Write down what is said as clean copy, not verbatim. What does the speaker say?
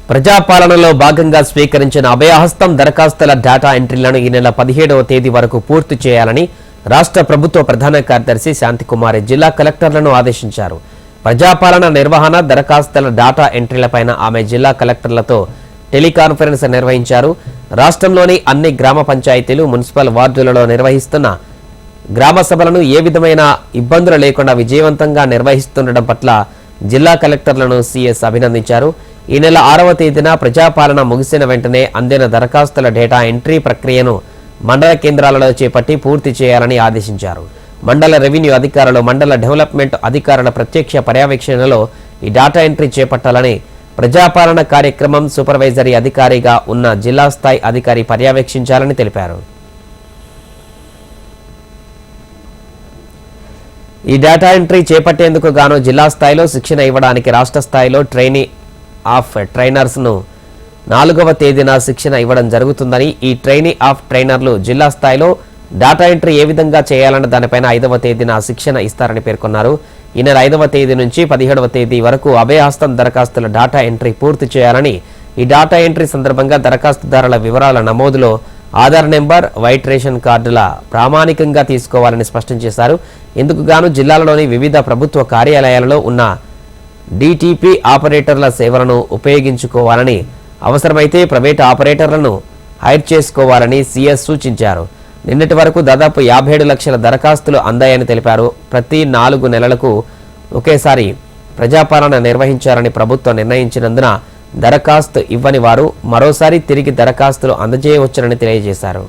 ప్రజాపాలనలో భాగంగా స్వీకరించిన అభయహస్తం దరఖాస్తుల డేటా ఎంట్రీలను ఈ నెల 17వ తేదీ వరకు పూర్తి చేయాలని రాష్ట్ర ప్రభుత్వ ప్రధాన కార్యదర్శి శాంతికుమారి జిల్లా కలెక్టర్లను ఆదేశించారు. ప్రజాపాలన నిర్వహణ దరఖాస్తుల డేటా ఎంట్రీలపైన ఆమె జిల్లా కలెక్టర్లతో టెలికాన్ఫరెన్స్ నిర్వహించారు. రాష్ట్రంలోని అన్ని గ్రామ పంచాయతీలు, మున్సిపల్ వార్డులలో నిర్వహిస్తున్న గ్రామ సభలను ఏ విధమైన ఇబ్బందులు లేకుండా విజయవంతంగా నిర్వహిస్తుండడం పట్ల జిల్లా కలెక్టర్లను సీఎస్ అభినందించారు. ఈ నెల 6వ తేదీన ప్రజాపాలన ముగిసిన వెంటనే అందిన దరఖాస్తుల డేటా ఎంట్రీ ప్రక్రియను మండల కేంద్రాలలో చేపట్టి పూర్తి చేయాలని ఆదేశించారు. మండల రెవెన్యూ అధికారులు, మండల డెవలప్మెంట్ అధికారుల ప్రత్యక్ష పర్యవేక్షణలో ఈ డేటా ఎంట్రీ చేపట్టాలని, ప్రజాపాలన కార్యక్రమం సూపర్వైజరీ అధికారిగా ఉన్న జిల్లా స్థాయి అధికారి పర్యవేక్షించాలని తెలిపారు. ఈ డేటా ఎంట్రీ చేపట్టేందుకు గాను జిల్లా స్థాయిలో శిక్షణ ఇవ్వడానికి రాష్ట్ర స్థాయిలో ట్రైనీ ఆఫ్ ట్రైనర్స్ ను 4వ తేదీన శిక్షణ ఇవ్వడం జరుగుతుందని, ఈ ట్రైనీ ఆఫ్ ట్రైనర్లు జిల్లా స్థాయిలో డేటా ఎంట్రీ ఏ విధంగా చేయాలన్న దానిపైన 5వ తేదీన శిక్షణ ఇస్తారని పేర్కొన్నారు. ఈ నెల 5వ తేదీ నుంచి 17వ తేదీ వరకు అభయహస్తం దరఖాస్తుల డేటా ఎంట్రీ పూర్తి చేయాలని, ఈ డేటా ఎంట్రీ సందర్భంగా దరఖాస్తుదారుల వివరాల నమోదులో ఆధార్ నెంబర్, వైట్ రేషన్ కార్డుల ప్రామాణికంగా తీసుకోవాలని స్పష్టం చేశారు. ఇందుకు గాను జిల్లాలోని వివిధ ప్రభుత్వ కార్యాలయాలలో ఉన్న డిటిపి ఆపరేటర్ల సేవలను ఉపయోగించుకోవాలని, అవసరమైతే ప్రైవేట్ ఆపరేటర్లను హైర్ చేసుకోవాలని సీఎస్ సూచించారు. నిన్నటి వరకు దాదాపు 57 లక్షల దరఖాస్తులు అందాయని తెలిపారు. ప్రతి 4 నెలలకు ఒకేసారి ప్రజాపాలన నిర్వహించాలని ప్రభుత్వం నిర్ణయించినందున దరఖాస్తు ఇవ్వని వారు మరోసారి తిరిగి దరఖాస్తులు అందజేయవచ్చునని తెలియజేశారు.